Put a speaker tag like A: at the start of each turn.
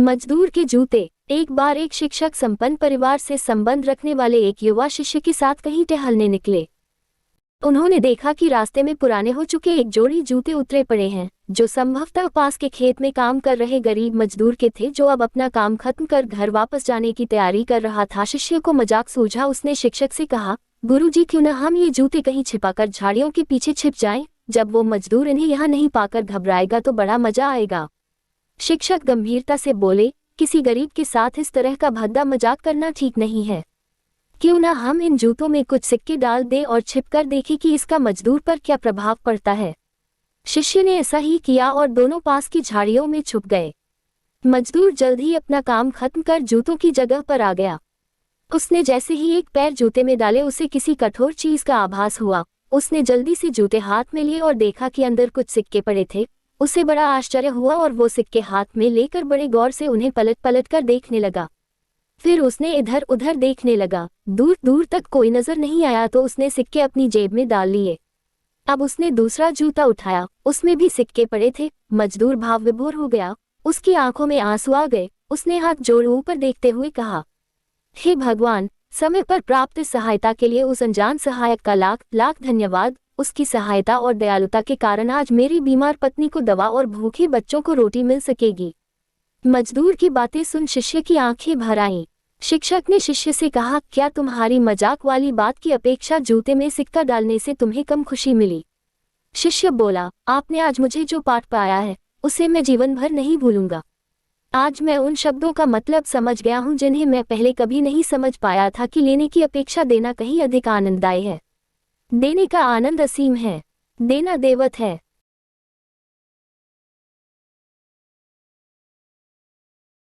A: मजदूर के जूते। एक बार एक शिक्षक संपन्न परिवार से संबंध रखने वाले एक युवा शिष्य के साथ कहीं टहलने निकले। उन्होंने देखा कि रास्ते में पुराने हो चुके एक जोड़ी जूते उतरे पड़े हैं, जो संभवतः पास के खेत में काम कर रहे गरीब मजदूर के थे, जो अब अपना काम खत्म कर घर वापस जाने की तैयारी कर रहा था। शिष्य को मजाक सूझा। उसने शिक्षक से कहा, गुरुजी, क्यों न हम ये जूते कहीं छिपाकर झाड़ियों के पीछे छिप जाएं? जब वो मजदूर इन्हें यहाँ नहीं पाकर घबराएगा तो बड़ा मजा आएगा। शिक्षक गंभीरता से बोले, किसी गरीब के साथ इस तरह का भद्दा मजाक करना ठीक नहीं है। क्यों ना हम इन जूतों में कुछ सिक्के डाल दें और छिपकर देखें कि इसका मजदूर पर क्या प्रभाव पड़ता है। शिष्य ने ऐसा ही किया और दोनों पास की झाड़ियों में छुप गए। मजदूर जल्द ही अपना काम खत्म कर जूतों की जगह पर आ गया। उसने जैसे ही एक पैर जूते में डाले, उसे किसी कठोर चीज का आभास हुआ। उसने जल्दी से जूते हाथ में लिए और देखा कि अंदर कुछ सिक्के पड़े थे। उसे बड़ा आश्चर्य हुआ और वो सिक्के हाथ में लेकर बड़े गौर से उन्हें पलट पलट कर देखने लगा। फिर उसने इधर उधर देखने लगा। दूर दूर तक कोई नजर नहीं आया तो उसने सिक्के अपनी जेब में डाल लिए। अब उसने दूसरा जूता उठाया, उसमें भी सिक्के पड़े थे। मजदूर भाव विभोर हो गया, उसकी आंखों में आंसू आ गए। उसने हाथ जोड़ ऊपर देखते हुए कहा, हे भगवान, समय पर प्राप्त सहायता के लिए उस अनजान सहायक का लाख लाख धन्यवाद। उसकी सहायता और दयालुता के कारण आज मेरी बीमार पत्नी को दवा और भूखे बच्चों को रोटी मिल सकेगी। मजदूर की बातें सुन शिष्य की आंखें भर आईं। शिक्षक ने शिष्य से कहा, क्या तुम्हारी मजाक वाली बात की अपेक्षा जूते में सिक्का डालने से तुम्हें कम खुशी मिली? शिष्य बोला, आपने आज मुझे जो पाठ पाया है उसे मैं जीवन भर नहीं भूलूंगा। आज मैं उन शब्दों का मतलब समझ गया हूँ जिन्हें मैं पहले कभी नहीं समझ पाया था, कि लेने की अपेक्षा देना कहीं अधिक आनंददायी है। देने का आनंद असीम है। देना देवत है।